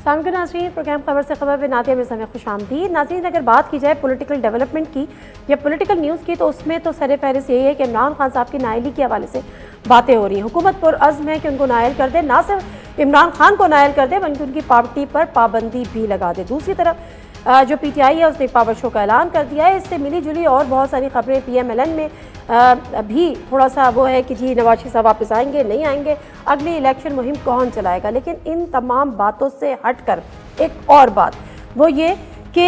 सामईन नाज़रीन, प्रोग्राम खबर से खबर में नादिया में समय खुशामदीद। नाज़रीन, अगर बात की जाए पॉलिटिकल डेवलपमेंट की या पॉलिटिकल न्यूज़ की, तो उसमें तो सर फहरिस्त यही है कि इमरान खान साहब की नाअहली के हवाले से बातें हो रही हैं। हुकूमत पुरअज़्म है कि उनको नाअहल कर दे, ना सिर्फ इमरान खान को नाअहल कर दे बल्कि उनकी पार्टी पर पाबंदी भी लगा दे। दूसरी तरफ जो PTI है उसने पावर शो का ऐलान कर दिया है। इससे मिली जुली और बहुत सारी खबरें PMLN में भी थोड़ा सा वो है कि जी नवाज शरीफ साहब वापस आएंगे नहीं आएंगे, अगली इलेक्शन मुहिम कौन चलाएगा। लेकिन इन तमाम बातों से हटकर एक और बात वो ये कि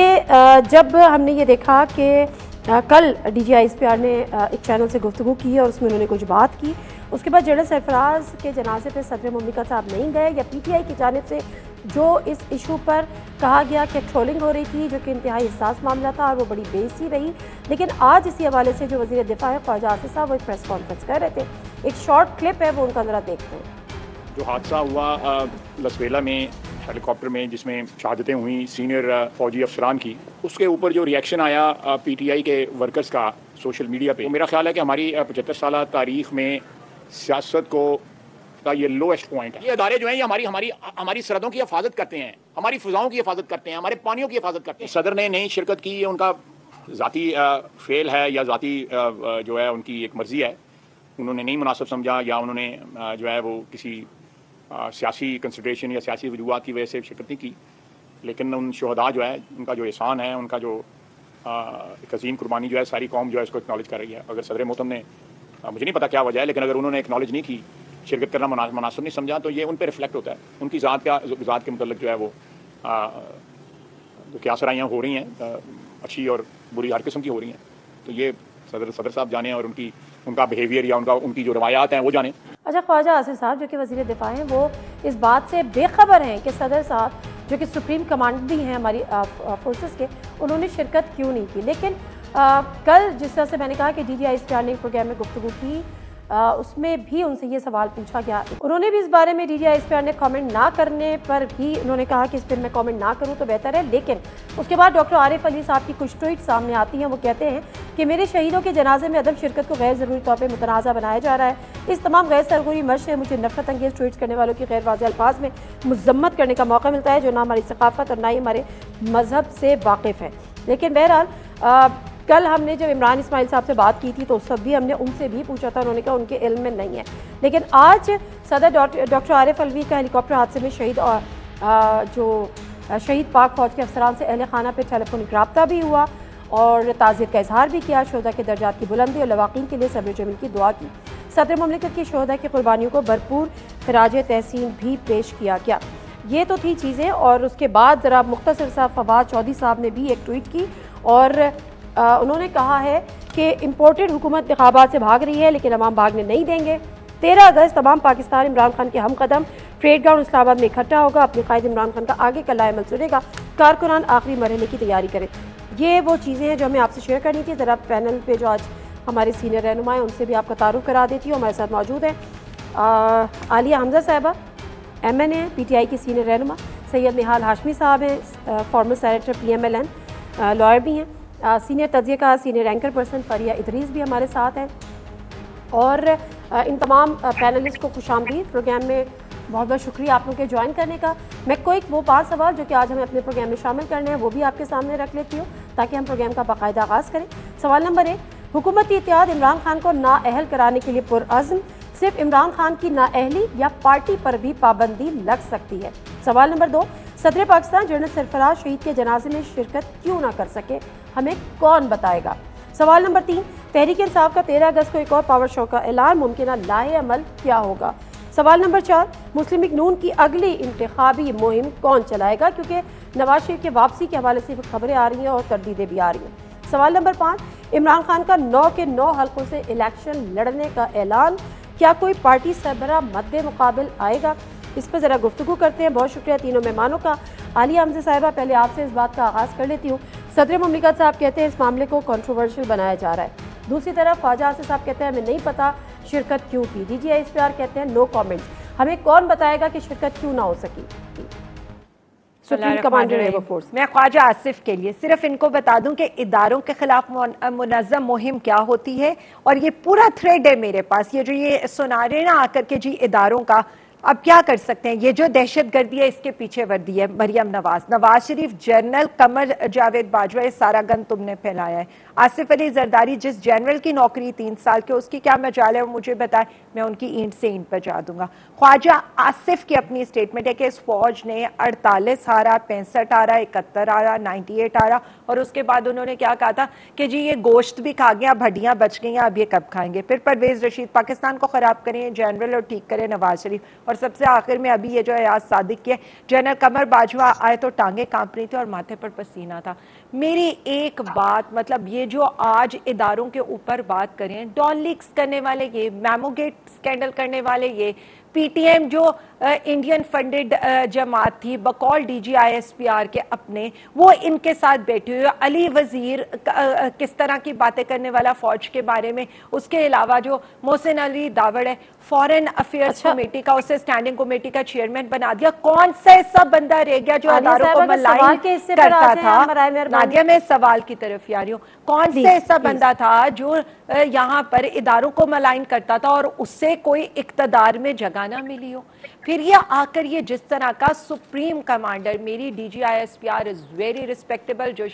जब हमने ये देखा कि कल DGI SPR ने एक चैनल से गुफ्तगू की और उसमें उन्होंने कुछ बात की, उसके बाद जनरल सरफराज के जनाजे पर सदर मुमलिकत साहब नहीं गए, या PTI की जानिब से जो इस इशू पर कहा गया कि ट्रोलिंग हो रही थी, जो कि इंतहाई हसास मामला था और वो बड़ी बेइज्जती रही। लेकिन आज इसी हवाले से जो वज़ीर दिफा है ख्वाजा आसिफ साहब वो एक प्रेस कॉन्फ्रेंस कर रहे थे। एक शॉर्ट क्लिप है, वो उनका ज़रा देखते हैं। जो हादसा हुआ लसवेला में हेलीकॉप्टर में जिसमें शहादतें हुई सीनियर फौजी अफसरान की, उसके ऊपर जो रिएक्शन आया PTI के वर्कर्स का सोशल मीडिया पे, तो मेरा ख्याल है कि हमारी 75 साल तारीख में सियासत को का ये लोएस्ट पॉइंट है। ये अदारे जो हैं ये हमारी सरहदों की हिफाजत करते हैं, हमारी फ़िज़ाओं की हिफाजत करते हैं, हमारे पानियों की हिफाजत करते हैं। सदर ने नहीं शिरकत की, ये उनका ज़ाती फेल है या ज़ाती जो है उनकी एक मर्ज़ी है, उन्होंने नहीं मुनासिब समझा या उन्होंने जो है वो किसी सियासी कंसिडरेशन या सियासी वजूहात की वजह से शिरकत नहीं की। लेकिन उन शहदा जो है उनका जो एहसान है, उनका जो एक अजीम कुर्बानी जो है सारी कौम जो है इसको एक्नॉलेज कर रही है। अगर सदर मोहतरम ने मुझे नहीं पता क्या वजह है, लेकिन अगर उन्होंने एक्नॉलेज नहीं की, शिरकत करना मुनासिब नहीं समझा, तो ये उन पर रिफ्लेक्ट होता है। उनकी ज़ात के मतलब जो है वो जो क्या सराइयाँ हो रही हैं अच्छी और बुरी हर किस्म की हो रही हैं, तो ये सदर साहब जाने और उनका बिहेवियर या उनकी जो रवायात हैं वो जाने। अच्छा, ख्वाजा आसिफ साहब जो कि वज़ीर दिफा हैं वो इस बात से बेखबर हैं कि सदर साहब जो कि सुप्रीम कमांडर भी हैं हमारी फोर्सेस के, उन्होंने शिरकत क्यों नहीं की। लेकिन कल जिस तरह से मैंने कहा कि DGI SPR ने प्रोग्राम में गुफ्तगू की, उसमें भी उनसे ये सवाल पूछा गया। उन्होंने भी इस बारे में DGI SPR ने कमेंट ना करने पर भी उन्होंने कहा कि इस पर मैं कमेंट ना करूं तो बेहतर है। लेकिन उसके बाद डॉक्टर आरिफ अली साहब की कुछ ट्वीट सामने आती हैं। वो कहते हैं कि मेरे शहीदों के जनाजे में अदम शिरकत को गैर ज़रूरी तौर पर मुतनाज़ा बनाया जा रहा है। इस तमाम गैर सरगुरी मश से मुझे नफरत अंगेज़ ट्वीट करने वालों की गैर वाज़ेह अल्फाज में मज़म्मत करने का मौका मिलता है, जो ना हमारी सकाफ़त और ना ही हमारे मज़हब से वाकिफ़ है। लेकिन बहरहाल कल हमने जब इमरान इस्माइल साहब से बात की थी तो उस सब भी हमने उनसे भी पूछा था, उन्होंने कहा उनके इल्म में नहीं है। लेकिन आज सदर डॉक्टर आरिफ अलवी का हेलीकॉप्टर हादसे में शहीद और जो शहीद पाक फौज के अफसरान से अहल खाना पर टेलीफोनिक रब्ता भी हुआ और ताज़ियत का इजहार भी किया। शोहदा के दर्जात की बुलंदी और लवाकीन के लिए सब्र जमील की दुआ की। सदर मुमलिकत की शोहदा की कुर्बानियों को भरपूर खराज तहसीन भी पेश किया गया। ये तो थी चीज़ें, और उसके बाद ज़रा मुख्तसर सा फवाद चौधरी साहब ने भी एक ट्वीट की और उन्होंने कहा है कि इम्पोर्टेड हुकूमत इंतखाबात से भाग रही है लेकिन अवाम भागने नहीं देंगे। 13 अगस्त तमाम पाकिस्तान इमरान खान के हम कदम परेड ग्राउंड इस्लामाबाद में इकट्ठा होगा। अपने कायद इमरान खान का आगे का लाएमल सुनेगा, कारकुनान आखिरी मरहले की तैयारी करें। ये वो चीज़ें हैं जो हमें आपसे शेयर करनी थी। ज़रा पैनल पे जो आज हमारे सीनियर रहनुमा हैं उनसे भी आपका तारुफ करा देती हूँ। हमारे साथ मौजूद हैं आलिया हमजा साहिबा, MNA PTI की सीनियर रहनुमा, सैयद निहाल हाशमी साहब हैं फॉर्मर सेनेटर PMLN, लॉयर भी हैं, सीनियर तजिए का सीनियर एंकर पर्सन फरिया इदरीस भी हमारे साथ हैं। और इन तमाम पैनलिस्ट को खुशामदीद। प्रोग्राम में बहुत बहुत शुक्रिया आप लोग के ज्वाइन करने का। मैं कोई वो 5 सवाल जो कि आज हमें अपने प्रोग्राम में शामिल करने हैं वो भी आपके सामने रख लेती हूँ ताकि हम प्रोग्राम का बाकायदा आगाज़ करें। सवाल नंबर 1, हुकूमती इत्तेहाद इमरान खान को नाअहल कराने के लिए पुरअज़्म, सिर्फ इमरान खान की नाअहली या पार्टी पर भी पाबंदी लग सकती है। सवाल नंबर 2, सदर पाकिस्तान जनरल सरफराज शहीद के जनाजे में शिरकत क्यों ना कर सके, हमें कौन बताएगा। सवाल नंबर 3, तहरीक इंसाफ का 13 अगस्त को एक और पावर शो का ऐलान, मुमकिन लाए अमल क्या होगा। सवाल नंबर 4, मुस्लिम लीग नून की अगली इंतखाबी मुहिम कौन चलाएगा, क्योंकि नवाज शरीफ की वापसी के हवाले से खबरें आ रही हैं और तरदीदें भी आ रही हैं। सवाल नंबर 5, इमरान खान का 9 के 9 हल्कों से इलेक्शन लड़ने का ऐलान, क्या कोई पार्टी सरबरा मद्दे मुकाबिल आएगा। इस पर ज़रा गुफ्तगू करते हैं। बहुत शुक्रिया तीनों मेहमानों का। आलिया हमजा साहिबा, पहले आपसे इस बात का आगाज़ कर लेती हूँ। सदर मुमलिकत साहब कहते हैं इस मामले को कंट्रोवर्शियल बनाया जा रहा है, दूसरी तरफ ख्वाजा आसिफ साहब कहते हैं हमें नहीं पता शिरकत क्यों की। DGI SPR कहते हैं नो कमेंट्स। हमें कौन बताएगा कि शिरकत क्यों ना हो सकी। सुप्रीम कमांडर एयर फोर्स, मैं ख्वाजा आसिफ के लिए सिर्फ इनको बता दूं कि इदारों के खिलाफ मुनज़्ज़म मुहिम क्या होती है, और ये पूरा थ्रेड है मेरे पास। ये जो ये सुना रहे ना आकर के जी इदारों का, अब क्या कर सकते हैं? ये जो दहशतगर्दी है इसके पीछे वर्दी है मरियम नवाज शरीफ, जनरल कमर जावेद बाजवा, ये सारा गन तुमने फैलाया है। आसिफ अली जरदारी जिस जनरल की नौकरी 3 साल के, उसकी क्या मजाल है वो मुझे बताए, मैं उनकी ईंट से ईंट बजा दूंगा। ख्वाजा आसिफ की अपनी स्टेटमेंट है कि इस फौज ने 48 हारा, 65 हारा, 71 हारा, 98 हारा, और उसके बाद उन्होंने क्या कहा था कि जी ये गोश्त भी खा गया, भड्डियां बच गई, अब ये कब खाएंगे। फिर परवेज रशीद, पाकिस्तान को खराब करें जनरल और ठीक करें नवाज शरीफ, और सबसे आखिर में अभी ये जो एयाज सादिक के जनरल कमर बाजवा आए तो टांगे कांप रही थी और माथे पर पसीना था। मेरी एक बात, मतलब ये जो आज इदारों के ऊपर बात करें, डॉन लीक्स करने वाले ये, मैमोगेट स्कैंडल करने वाले ये, पीटीएम जो इंडियन फंडेड जमात थी बकौल DGISPR के अपने, वो इनके साथ बैठे हुए, अली वजीर किस तरह की बातें करने वाला फौज के बारे में, उसके अलावा जो मोहसिन अली दावड़ है फॉरेन अफेयर्स कमेटी का, उसे स्टैंडिंग कमेटी का चेयरमैन बना दिया। कौन सा ऐसा बंदा रह गया जो अदारों को मलाइन करता था? नादिया, मैं सवाल की तरफ आ रही हूँ, कौन सा ऐसा बंदा था जो यहाँ पर इदारों को मलाइन करता था और उससे कोई इक्तदार में जगह ना मिली हो? फिर ये आकर ये जिस तरह का सुप्रीम कमांडर, मेरी DGISPR इज वेरी रिस्पेक्टेबल, जो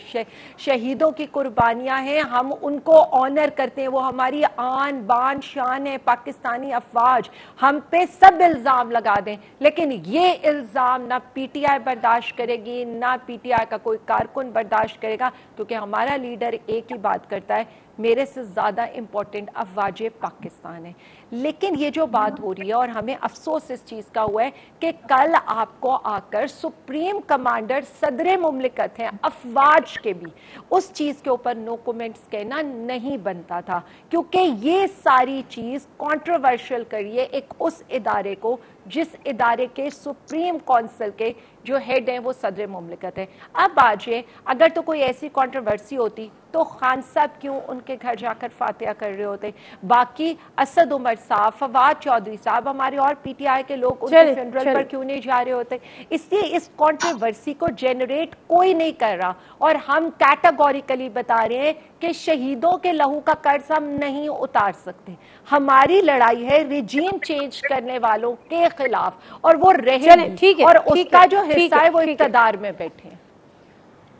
शहीदों की कुर्बानियां हैं हम उनको ऑनर करते हैं, वो हमारी आन बान शान है पाकिस्तानी अफवाज, हम पे सब इल्जाम लगा दें, लेकिन ये इल्जाम ना PTI बर्दाश्त करेगी, ना PTI का कोई कारकुन बर्दाश्त करेगा, क्योंकि हमारा लीडर एक ही बात करता है, मेरे से ज्यादा इंपॉर्टेंट अफवाज पाकिस्तान है। लेकिन ये जो बात हो रही है, और हमें अफसोस इस चीज का हुआ है कि कल आपको आकर सुप्रीम कमांडर सदर मुमलिकत हैं अफवाज के भी, उस चीज के ऊपर नो कमेंट्स कहना नहीं बनता था, क्योंकि ये सारी चीज कंट्रोवर्शियल करिए एक उस इदारे को जिस इदारे के सुप्रीम काउंसिल के जो हेड हैं वो सदर मुमलिकत है। अब आजे अगर तो कोई ऐसी कंट्रोवर्सी होती तो खान साहब क्यों उनके घर जाकर फातिहा कर रहे होते? बाकी असद उमर साहब, फवाद चौधरी साहब, हमारे और PTI के लोग उनके फ्यूनरल पर क्यों नहीं जा रहे होते? इसलिए इस कंट्रोवर्सी को जनरेट कोई नहीं कर रहा, और हम कैटेगोरिकली बता रहे हैं कि शहीदों के लहू का कर्ज हम नहीं उतार सकते। हमारी लड़ाई है रिजीम चेंज करने वालों के खिलाफ, और वो रहे, और उसका जो हिस्सा है वो इक़्तिदार में बैठे हैं।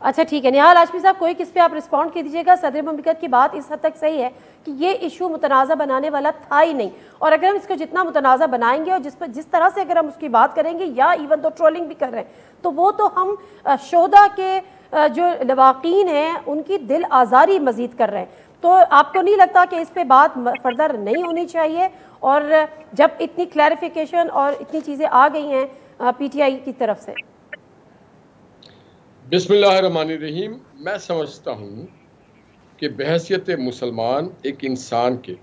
अच्छा ठीक है, निहाल हाशमी साहब, कोई किस पे आप रिस्पॉन्ड कर दीजिएगा। सदर मुमलिकत की बात इस हद तक सही है कि ये इशू मुतनाज़ा बनाने वाला था ही नहीं, और अगर हम इसको जितना मुतनाज़ा बनाएंगे और जिस तरह से अगर हम उसकी बात करेंगे, या इवन तो ट्रोलिंग भी कर रहे हैं, तो वो तो हम शोहदा के जो लवाकीन हैं उनकी दिल आज़ारी मजीद कर रहे हैं। तो आपको नहीं लगता कि इस पे बात फर्दर नहीं होनी चाहिए? और जब इतनी क्लैरिफिकेशन और इतनी चीज़ें आ गई हैं PTI की तरफ से। बिस्मिल्लाहिर्रहमानिर्रहीम, मैं समझता हूँ कि बहैसियत मुसलमान एक इंसान के,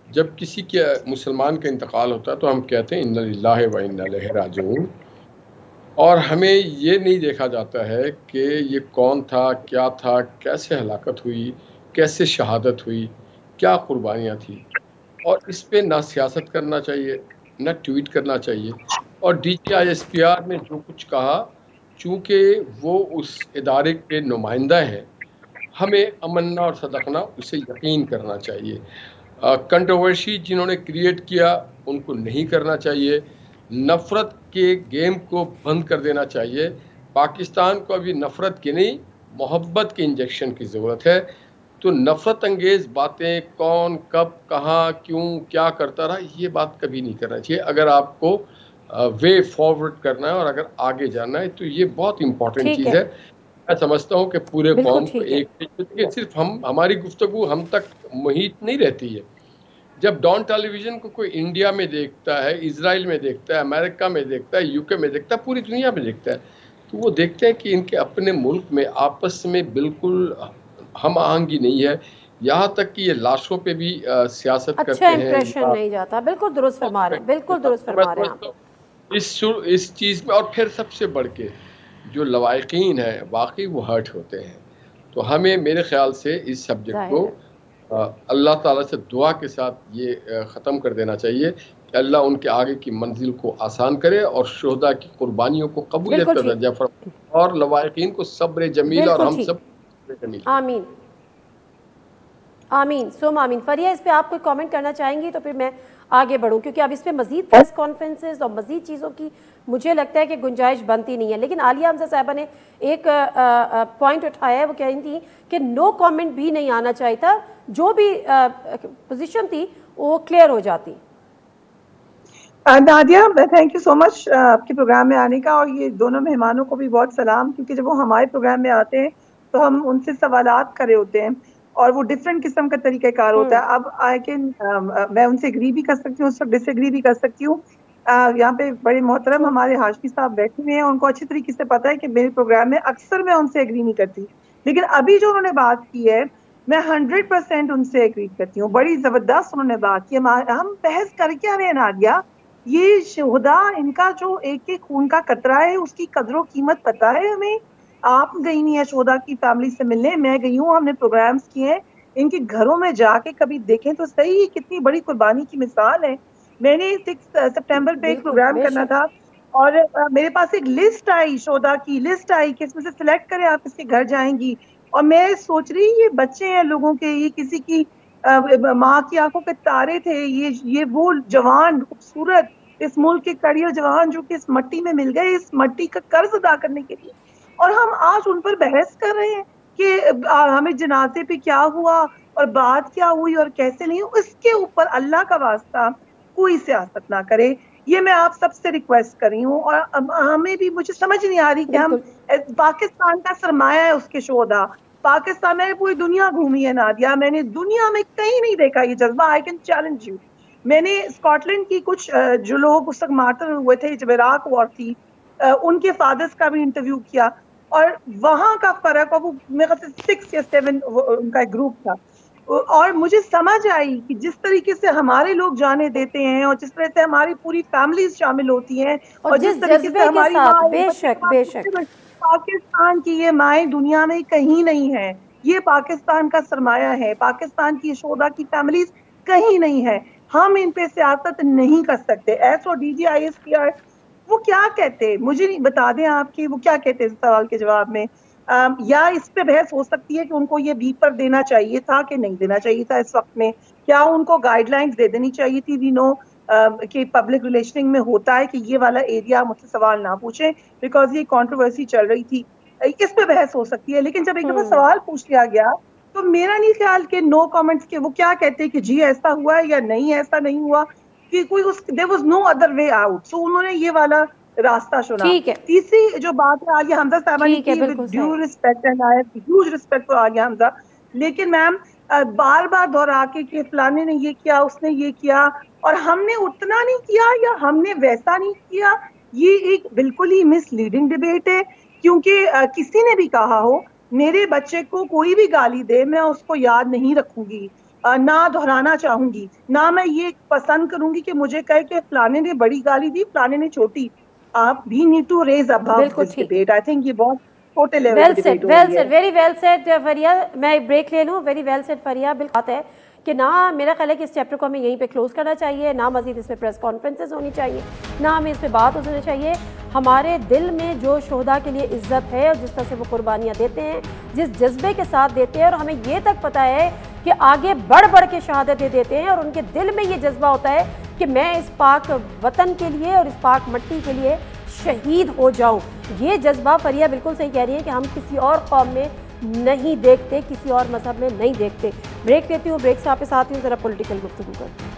जब किसी के मुसलमान का इंतकाल होता है तो हम कहते हैं इन्ना लिल्लाहि व इन्ना इलैहि राजिऊन, और हमें ये नहीं देखा जाता है कि ये कौन था, क्या था, कैसे हलाकत हुई, कैसे शहादत हुई, क्या कुर्बानियाँ थी। और इस पे ना सियासत करना चाहिए, ना ट्वीट करना चाहिए। और DGISPR ने जो कुछ कहा, चूँकि वो उस इदारे के नुमाइंदा हैं, हमें अमन्ना और सदकना उसे यकीन करना चाहिए। कंट्रोवर्सी जिन्होंने क्रिएट किया उनको नहीं करना चाहिए, नफ़रत के गेम को बंद कर देना चाहिए। पाकिस्तान को अभी नफ़रत की नहीं, मोहब्बत के इंजेक्शन की ज़रूरत है। तो नफ़रत अंगेज़ बातें कौन कब कहाँ क्यों क्या करता रहा, ये बात कभी नहीं करना चाहिए। अगर आपको वे फॉरवर्ड करना है और अगर आगे जाना है तो ये बहुत इंपॉर्टेंट चीज़ है। मैं समझता हूँ कि पूरे कौम को एक, सिर्फ हमारी गुफ्तगू हम तक मुहित नहीं रहती है। जब डॉन टेलीविज़न को कोई इंडिया में देखता है, इजराइल में देखता है, अमेरिका में देखता है, UK में देखता है, पूरी दुनिया में देखता है, तो वो देखते हैं कि इनके अपने मुल्क में आपस में बिल्कुल हम आहंगी नहीं है। यहाँ तक कि ये लाशों पे भी सियासत करते हैं। इंप्रेशन नहीं जाता। बिल्कुल दुरुस्त फरमा रहे हैं, बिल्कुल दुरुस्त फरमा रहे हैं। इस चीज़ में और फिर सबसे बढ़ के जो लवाकिन है वाकई वो हर्ट होते हैं। तो हमें मेरे ख्याल से इस सब्जेक्ट को अल्लाह ताला से दुआ के साथ ये ख़त्म कर देना चाहिए कि अल्लाह उनके आगे की मंजिल को आसान करे और शोहदा की कुर्बानियों को कबूलियत का दर्जा फरमाए और लवाकिन को सब्र जमील और हम सब जमील। आमीन आमीन सुम आमीन। फरिया, इस पे आप कोई कमेंट करना चाहेंगी तो फिर मैं आगे बढ़ूं, क्योंकि अब इस पर मजीद प्रेस कॉन्फ्रेंसेज और मजीद चीज़ों की मुझे लगता है कि गुंजाइश बनती नहीं है। लेकिन आलिया हमजा साहिबा ने एक पॉइंट उठाया है, वो कह रही थी कि नो कमेंट भी नहीं आना चाहिए था, जो भी पोजीशन थी वो क्लियर हो जाती। Nadia, thank you so much आपके प्रोग्राम में आने का, और ये दोनों मेहमानों को भी बहुत सलाम, क्योंकि जब वो हमारे प्रोग्राम में आते हैं तो हम उनसे सवालात कर रहे होते हैं और वो डिफरेंट किस्म का तरीक़ाकार होता है। अब आई कैन मैं उनसे एग्री भी कर सकती हूँ, उस वक्त डिसएग्री भी कर सकती हूँ। यहाँ पे बड़े मोहतरम हमारे हाशमी साहब बैठे हुए हैं, उनको अच्छी तरीके से पता है कि मेरे प्रोग्राम में अक्सर मैं उनसे एग्री नहीं करती, लेकिन अभी जो उन्होंने बात की है मैं 100% उनसे एग्री करती हूँ। बड़ी ज़बरदस्त उन्होंने बात की। हम बहस कर क्या रहे हैं नादिया, ये शोहदा, इनका जो एक एक खून का कतरा है उसकी कदरों कीमत पता है हमें। आप गई नहीं है शोहदा की फैमिली से मिलने, मैं गई हूँ, हमने प्रोग्राम्स किए हैं, इनके घरों में जाके कभी देखें तो सही कितनी बड़ी कुर्बानी की मिसाल है। मैंने 6 सितंबर पे एक प्रोग्राम करना था और मेरे पास एक लिस्ट आई, शोहदा की लिस्ट आई कि इसमें से सिलेक्ट करें आप इसके घर जाएंगी, और मैं सोच रही ये बच्चे हैं लोगों के, ये किसी की माँ की आंखों के तारे थे, ये वो जवान खूबसूरत इस मुल्क के कड़ियल जवान जो कि इस मट्टी में मिल गए, इस मट्टी का कर्ज अदा करने के लिए, और हम आज उन पर बहस कर रहे हैं कि हमें जनाजे पे क्या हुआ और बात क्या हुई और कैसे नहीं। इसके ऊपर अल्लाह का वास्ता कोई सियासत ना करे, ये मैं आप सबसे रिक्वेस्ट कर रही हूँ। और हमें भी, मुझे समझ नहीं आ रही कि हम, पाकिस्तान का सरमाया है उसके शोहदा, पाकिस्तान में पूरी दुनिया घूमी है नादिया, मैंने दुनिया में कहीं नहीं देखा ये जज्बा। I can challenge you. मैंने स्कॉटलैंड की कुछ जो लोग उस तक मार्टर हुए थे जब इराक वॉर थी, उनके फादर्स का भी इंटरव्यू किया, और वहाँ का फर्क, और वो मेरे ख्याल से 6 या 7 उनका एक ग्रुप था, और मुझे समझ आई कि जिस तरीके से हमारे लोग जाने देते हैं और जिस तरह से हमारी पूरी फैमिलीज शामिल होती हैं और जिस तरीके से हमारी पाकिस्तान की ये माएँ दुनिया में कहीं नहीं है, ये पाकिस्तान का सरमाया है, पाकिस्तान की शोहदा की फैमिलीज कहीं नहीं है। हम इन पे सियासत नहीं कर सकते। SODG ISPR वो क्या कहते, मुझे नहीं बता दें आपकी, वो क्या कहते इस सवाल के जवाब में, या इस पे बहस हो सकती है कि उनको ये बीपर देना चाहिए था कि नहीं देना चाहिए था इस वक्त में, क्या उनको गाइडलाइंस दे देनी चाहिए थी। वी नो कि पब्लिक रिलेशनिंग में होता है कि ये वाला एरिया मुझसे सवाल ना पूछें बिकॉज ये कंट्रोवर्सी चल रही थी, इस पे बहस हो सकती है। लेकिन जब एक दफा सवाल पूछ लिया गया तो मेरा नहीं ख्याल कि नो कमेंट्स के वो क्या कहते हैं कि जी ऐसा हुआ है या नहीं ऐसा नहीं हुआ, कि कोई there was no other way out, so उन्होंने ये वाला रास्ता चुना। तीसरी जो बात है आलिया हमजा साहबा ने की, with due respect and I have huge respect for Alia Hamza, लेकिन मैम बार बार दोहरा के फलाने ने ये किया, उसने ये किया और हमने उतना नहीं किया या हमने वैसा नहीं किया, ये एक बिल्कुल ही मिसलीडिंग डिबेट है। क्योंकि किसी ने भी कहा हो मेरे बच्चे को कोई भी गाली दे मैं उसको याद नहीं रखूंगी, ना दोहराना चाहूंगी, ना मैं ये पसंद करूंगी कि मुझे कहे कि फलाने ने बड़ी गाली दी फलाने ने छोटी। आप भी need to raise above this debate. I think ये बहुत छोटे लेवल पे डिबेट हो रही है। वेरी वेल सेड फरिया, मैं ब्रेक ले लूं। वेरी वेल सेड फरिया। बिल्कुल बात है कि ना मेरा ख्याल है कि इस चैप्टर को हमें यहीं पे क्लोज करना चाहिए, ना मजीद इसमें प्रेस कॉन्फ्रेंसेस होनी चाहिए, ना हमें इस पर बात होनी चाहिए। हमारे दिल में जो शोहदा के लिए इज्जत है और जिस तरह से वो कुर्बानियाँ देते हैं, जिस जज्बे के साथ देते हैं, और हमें ये तक पता है कि आगे बढ़ बढ़ के शहादतें देते हैं और उनके दिल में ये जज्बा होता है कि मैं इस पाक वतन के लिए और इस पाक मट्टी के लिए शहीद हो जाऊं। ये जज्बा फरिया बिल्कुल सही कह रही है कि हम किसी और कौम में नहीं देखते, किसी और मजहब में नहीं देखते। ब्रेक लेती हूँ, ब्रेक से आपके साथ हूँ, जरा पॉलिटिकल गुफ्तगू करते हैं।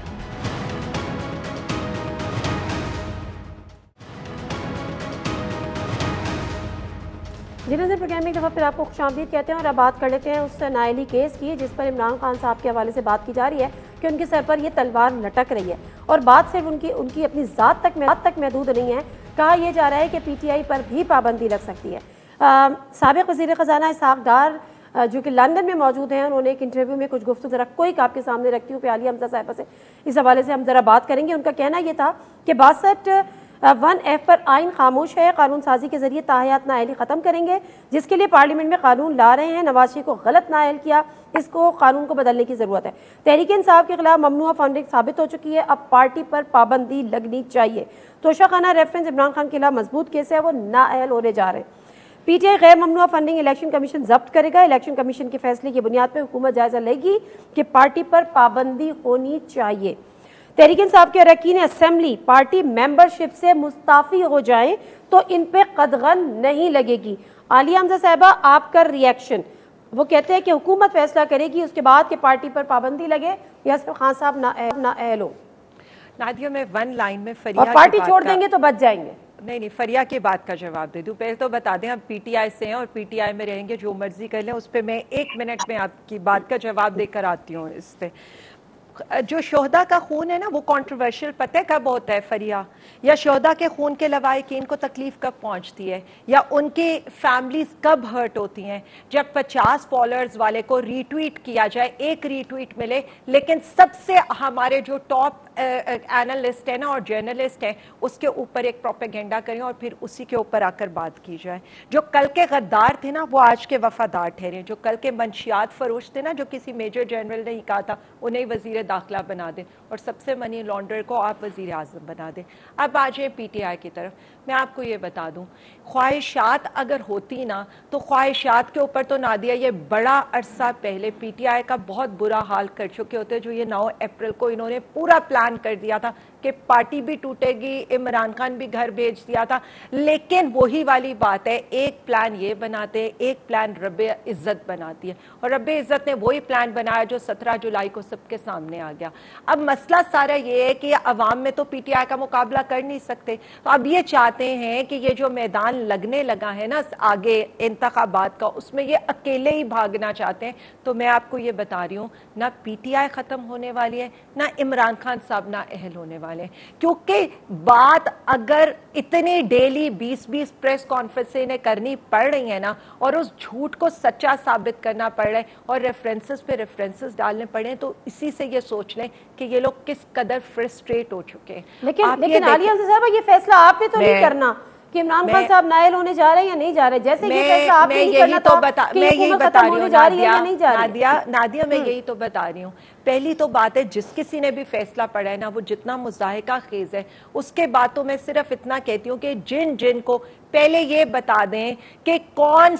जी नज़र प्रोग्राम में एक दफ़ा फिर आपको खुशामदीद कहते हैं और अब बात कर लेते हैं उस नायली केस की जिस पर इमरान खान साहब के हवाले से बात की जा रही है कि उनके सर पर यह तलवार लटक रही है, और बात सिर्फ उनकी अपनी ज़ात तक महदूद नहीं है। कहा यह जा रहा है कि PTI पर भी पाबंदी लग सकती है। साबिक़ वज़ीर ख़ज़ाना इसहाक़ डार जो कि लंदन में मौजूद हैं, उन्होंने एक इंटरव्यू में कुछ गुफ्तगू ज़रा क्विक आपके सामने रखती हूँ आलिया हमजा साहिबा से, इस हवाले से हम ज़रा बात करेंगे। उनका कहना यह था कि 62(1)(f) पर आइन खामोश है, कानून साजी के जरिए ताहयात नाअहली ख़त्म करेंगे, जिसके लिए पार्लियामेंट में कानून ला रहे हैं। नवाज शरीफ को गलत नाअहल किया, इसको कानून को बदलने की ज़रूरत है। तहरीक इंसाफ के खिलाफ ममनुआ फंडिंग साबित हो चुकी है, अब पार्टी पर पाबंदी लगनी चाहिए। तोशाखाना रेफरेंस इमरान खान के खिलाफ मजबूत केस है, वो नाअहल होने जा रहे हैं। PTI गैर ममनुआ फंडिंग इलेक्शन कमीशन जब्त करेगा। इलेक्शन कमीशन के फैसले की बुनियाद पर हुकूमत जायजा लेगी कि पार्टी पर पाबंदी होनी चाहिए। तहरीक इंसाफ के अरकान असेंबली पार्टी मेंबरशिप से मुस्ताफ़ी हो जाएं तो इन पे कदगन नहीं लगेगी। आलिया हमजा साहिबा, आपका रिएक्शन? वो कहते हैं कि हुकूमत फैसला करेगी, उसके बाद के पार्टी पर पाबंदी लगे या सिर्फ खान साहब ना अहल हो। नादिया, में वन लाइन में फरिया और पार्टी छोड़ देंगे तो बच जाएंगे। नहीं, फरिया की बात का जवाब दे दूं। पहले तो बता दें, हम पीटीआई से हैं और पीटीआई में रहेंगे, जो मर्जी कर लें। उस पर मैं 1 मिनट में आपकी बात का जवाब देकर आती हूँ। इस पे जो शोहदा का खून है ना, वो कंट्रोवर्शियल पता है कब होता है फरिया? या शोहदा के खून के लवाहिकीन को तकलीफ कब पहुंचती है, या उनके फैमिलीज कब हर्ट होती हैं? जब 50 फॉलोअर्स वाले को रीट्वीट किया जाए, एक रीट्वीट मिले, लेकिन सबसे हमारे जो टॉप एनालिस्ट है ना और जर्नलिस्ट है, उसके ऊपर एक प्रोपेगेंडा करें और फिर उसी के ऊपर आकर बात की जाए। जो कल के गद्दार थे ना, वो आज के वफादार ठहरे। जो कल के मंशियात फरोश थे ना, जो किसी मेजर जनरल ने ही कहा था, उन्हें वजीर दाखिला बना दें और सबसे मनी लॉन्डर को आप वजीर आजम बना दें। अब आ जाए पीटीआई की तरफ। मैं आपको ये बता दूं, ख्वाहिशात अगर होती ना, तो ख्वाहिशात के ऊपर तो नादिया ये बड़ा अरसा पहले पीटीआई का बहुत बुरा हाल कर चुके होते। जो ये 9 अप्रैल को इन्होंने पूरा प्लान कर दिया था कि पार्टी भी टूटेगी, इमरान खान भी घर भेज दिया था। लेकिन वही वाली बात है, एक प्लान ये बनाते हैं, एक प्लान रब्बे इज्जत बनाती है, और रब्बे इज्जत ने वही प्लान बनाया जो 17 जुलाई को सबके सामने आ गया। अब मसला सारा ये है कि अवाम में तो पीटीआई का मुकाबला कर नहीं सकते, तो अब ये चाहते हैं कि ये जो मैदान लगने लगा है ना आगे इंतखाबात का, उसमें ये अकेले ही भागना चाहते हैं। तो मैं आपको ये बता रही हूँ, ना पीटीआई खत्म होने वाली है, ना इमरान खान साहब ना अहल होने वाले हैं। क्योंकि बात अगर इतनी डेली 20-20 प्रेस कॉन्फ्रेंस इन्हें करनी पड़ रही है ना, और उस झूठ को सच्चा साबित करना पड़ रहा है और रेफरेंसेस पे रेफरेंसेस डालने पड़े, तो इसी से ये सोच लें कि ये लोग किस कदर फ्रस्ट्रेट हो चुके हैं। लेकिन आलिया साहब, ये फैसला आपने तो नहीं करना कि इमरान खान साहब नायल होने जा रहे हैं या नहीं जा रहे। जैसे ये फैसला आपने नहीं करना था कि हुकूमत खत्म होने जा रही है या नहीं जा रही। नादिया, मैं यही तो बता रही हूँ। पहली तो बात है, जिस किसी ने भी फैसला पढ़ा है ना, वो जितना मुजाहिका खेज है, उसके बाद तो मैं सिर्फ इतना कहती हूँ कि जिन को पहले ये बता दें कि कौन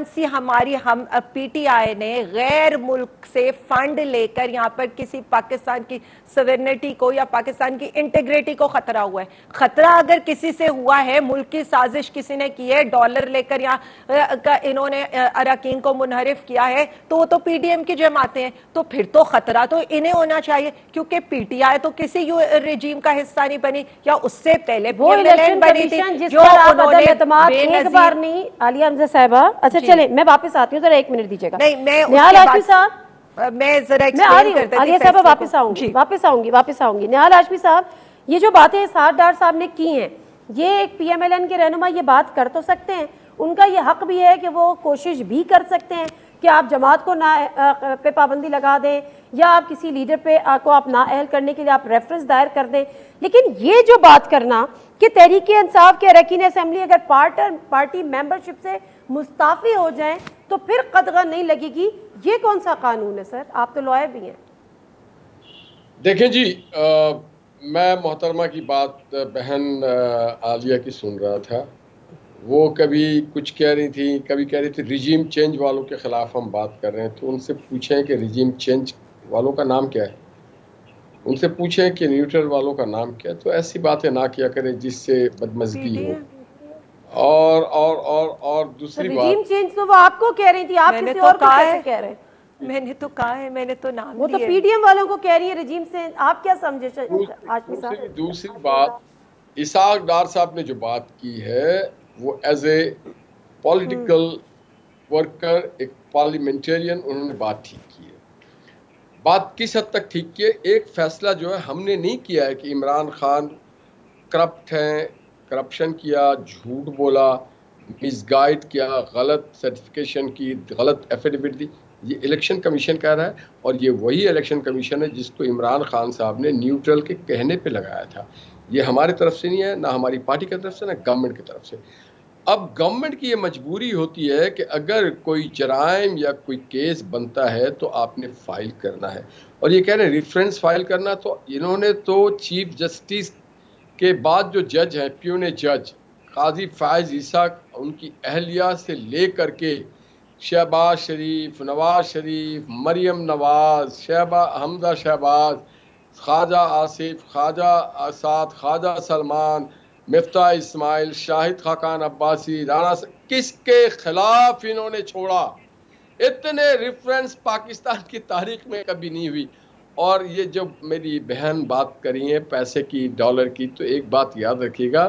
सी हमारी हम पीटीआई ने गैर मुल्क से फंड लेकर यहाँ पर किसी पाकिस्तान की सॉवरेनिटी को या पाकिस्तान की इंटीग्रिटी को खतरा हुआ है। खतरा अगर किसी से हुआ है, मुल्क की साजिश किसी ने की है, डॉलर लेकर यहाँ इन्होंने अरकान को मुनहरिफ किया है, तो वो तो पीडीएम की जमातें हैं, तो फिर तो खतरा तो इन्हें होना चाहिए, क्योंकि पीटीआई तो किसी रेजीम का हिस्सा नहीं बनी, या उससे पहले वो इलेक्शन बनी थी जो एक बार नहीं। आलिया हमजा साहिबा, अच्छा चले, मैं वापस आती हूँ, जरा 1 मिनट दीजिएगा। नहीं, निहाल हाशमी साहब, मैं जरा आलिया साहब वापस आऊंगी। निहाल हाशमी साहब, ये जो बातें साद डार साहब ने की हैं, ये एक पीएमएलएन के रहनुमा ये बात कर तो सकते हैं, उनका ये हक भी है कि वो कोशिश भी कर सकते हैं कि आप जमात को ना पे पाबंदी लगा दें, या आप किसी लीडर पे को आप ना अहल करने के लिए आप रेफरेंस दायर कर दें। लेकिन ये जो बात करना कि तहरीक इंसाफ के अरकान असेंबली अगर पार्टी मेंबरशिप से मुस्ताफ़ी हो जाएं तो फिर कदगन नहीं लगेगी, ये कौन सा कानून है सर? आप तो लॉयर भी हैं। देखें जी, मैं मोहतरमा की बात बहन आलिया की सुन रहा था। वो कभी कुछ कह रही थी, कभी कह रही थी रिजीम चेंज वालों के ख़िलाफ़ हम बात कर रहे हैं, तो उनसे पूछें कि रिजीम चेंज वालों का नाम क्या है, उनसे पूछें कि न्यूट्रल वालों का नाम क्या है। तो ऐसी बातें ना किया करें जिससे बदमज़गी हो। और दूसरी बात, रिजीम चेंज तो वो आपको कह रही थी, आप किसी और को कैसे कह रहे हैं? मैंने तो कहा है, मैंने तो नाम वो तो पीडीएम वालों को कह रही है रिजीम से, आप क्या समझे हाशमी साहब? दूसरी बात, इसाक डार साहब ने जो बात की है वो एज ए पॉलिटिकल वर्कर, एक पार्लियामेंटेरियन, उन्होंने बात ठीक की है। बात किस हद तक ठीक की है? एक फैसला जो है हमने नहीं किया है कि इमरान खान करप्ट हैं, करप्शन किया, झूठ बोला, मिसगाइड किया, गलत सर्टिफिकेशन की, गलत एफिडेविट दी। ये इलेक्शन कमीशन कह रहा है, और ये वही इलेक्शन कमीशन है जिसको इमरान खान साहब ने न्यूट्रल के कहने पे लगाया था। ये हमारी तरफ से नहीं है, ना हमारी पार्टी की तरफ से, ना गवर्नमेंट की तरफ से। अब गवर्नमेंट की ये मजबूरी होती है कि अगर कोई जराइम या कोई केस बनता है तो आपने फाइल करना है, और ये कह रहे हैं रेफरेंस फाइल करना। तो इन्होंने तो चीफ जस्टिस के बाद जो जज हैं, प्यूने जज काजी फायज ईसा, उनकी अहलिया से ले करके शहबाज शरीफ, नवाज शरीफ, मरियम नवाज, हमजा शहबाज, ख्वाजा आसिफ, ख्वाजा आसाद, ख्वाजा सलमान, मिफ्ता इस्माइल, शाहिद खाकान अब्बासी, राणा, किसके खिलाफ इन्होंने छोड़ा? इतने रेफरेंस पाकिस्तान की तारीख में कभी नहीं हुई। और ये जब मेरी बहन बात करी है पैसे की, डॉलर की, तो एक बात याद रखिएगा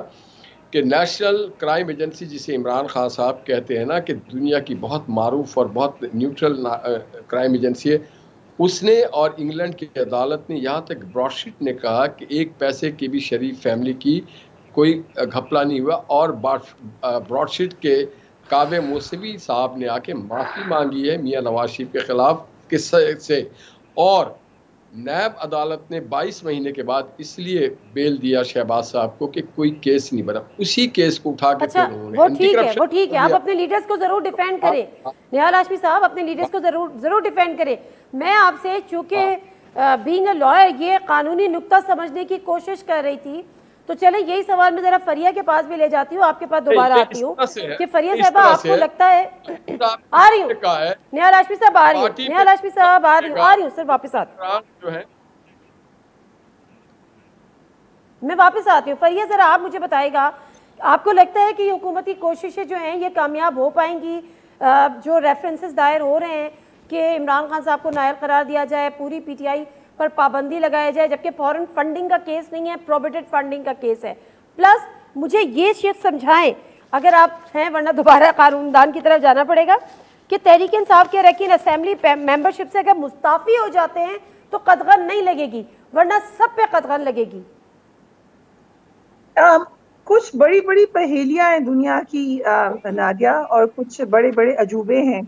कि नेशनल क्राइम एजेंसी, जिसे इमरान खान साहब कहते हैं ना कि दुनिया की बहुत मारूफ और बहुत न्यूट्रल क्राइम एजेंसी है, उसने और इंग्लैंड की अदालत ने, यहाँ तक ब्रॉडशीट ने कहा कि एक पैसे की भी शरीफ फैमिली की कोई घपला नहीं हुआ। और ब्रॉडशीट के काबे मौसवी साहब ने आके माफ़ी मांगी है मियाँ नवाज शरीफ के खिलाफ किस्से से, और नैब अदालत ने 22 महीने के बाद इसलिए बेल दिया शहबाज साहब को कि कोई केस नहीं बना। उसी केस को उठा के अच्छा, वो ठीक है, आप अपने लीडर्स को जरूर डिफेंड करें। निहाल हाशमी साहब अपने लीडर्स को जरूर डिफेंड करें। मैं आपसे, चूंकि बीइंग अ लॉयर, ये कानूनी नुक्ता समझने की कोशिश कर रही थी, तो चले यही सवाल मैं जरा फरिया के पास भी ले जाती हूँ, आपके पास दोबारा आती हूँ कि फरिया साहबा, आपको लगता है आ रही हूँ, निहाल हाशमी साहब आ रही हूँ, निहाल हाशमी साहब आ रही हूँ, सर वापस आती हूँ, मैं वापस आती हूँ। फरिया, जरा आप मुझे बताएगा, आपको लगता है कि हुकूमत की कोशिशें जो हैं ये कामयाब हो पाएंगी? जो रेफरेंसेस दायर हो रहे हैं कि इमरान खान साहब को नायल करार दिया जाए, पूरी पीटीआई पर पाबंदी लगाया जाए, जबकि फॉरेन फंडिंग का केस नहीं है, प्रोहिबिटेड फंडिंग का केस है। प्लस मुझे ये चीज़ समझाएं, अगर आप हैं, वरना दोबारा कानूनदान की तरफ जाना पड़ेगा, कि तहरीक इंसाफ के अरकान असेंबली मेंबरशिप से अगर मुस्ताफ़ी हो जाते हैं तो कदगन नहीं लगेगी, वरना सब पे कदगन लगेगी। कुछ बड़ी बड़ी पहेलियां हैं दुनिया की नादिया, और कुछ बड़े बड़े अजूबे हैं।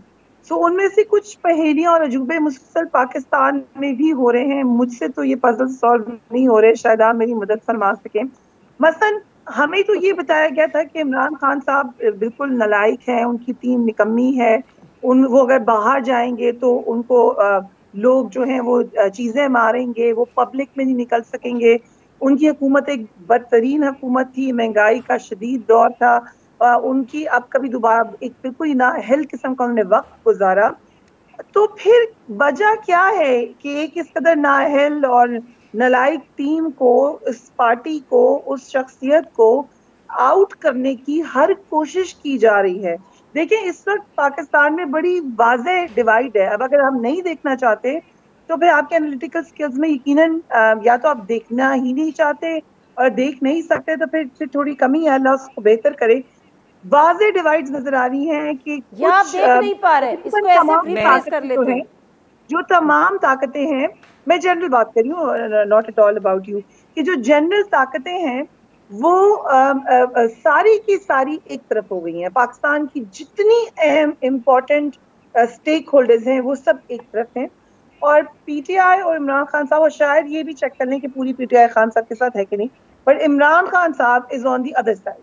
सो उनमें से कुछ पहेलियां और अजूबे मुसलसल पाकिस्तान में भी हो रहे हैं। मुझसे तो ये पजल सॉल्व नहीं हो रहे, शायद आप मेरी मदद फरमा सकें। मसलन हमें तो ये बताया गया था कि इमरान खान साहब बिल्कुल नालायक हैं, उनकी टीम निकम्मी है, वो अगर बाहर जाएंगे तो उनको लोग जो हैं वो चीज़ें मारेंगे, वो पब्लिक में नहीं निकल सकेंगे। उनकी हुकूमत एक बदतरीन हुकूमत थी, महंगाई का शदीद दौर था, उनकी अब कभी दोबारा एक बिल्कुल नाअहल किस्म का उन्होंने वक्त गुजारा। तो फिर वजह क्या है कि एक इस कदर नाअहल और नालायक टीम को, इस पार्टी को, उस शख्सियत को आउट करने की हर कोशिश की जा रही है? देखिए, इस वक्त पाकिस्तान में बड़ी वाज़ेह डिवाइड है। अब अगर हम नहीं देखना चाहते तो फिर आपके एनालिटिकल स्किल्स में यकीनन या तो आप देखना ही नहीं चाहते, और देख नहीं सकते तो फिर थोड़ी कमी है, अल्लाह उसको बेहतर करे। वाज़ेह डिवाइड्स नजर आ रही हैं कि आप देख नहीं पा रहे, इसको ऐसे फ्रीज कर लेते हैं। जो तमाम ताकतें हैं, मैं जनरल बात कर रही हूँ, not at all about you, कि जो जनरल ताकतें हैं वो सारी की सारी एक तरफ हो गई हैं। पाकिस्तान की जितनी अहम इम्पोर्टेंट स्टेक होल्डर्स हैं वो सब एक तरफ हैं, और पीटीआई और इमरान खान साहब, और शायद ये भी चेक कर लें कि पूरी पीटीआई खान साहब के साथ है कि नहीं, पर इमरान खान साहब is on the other side.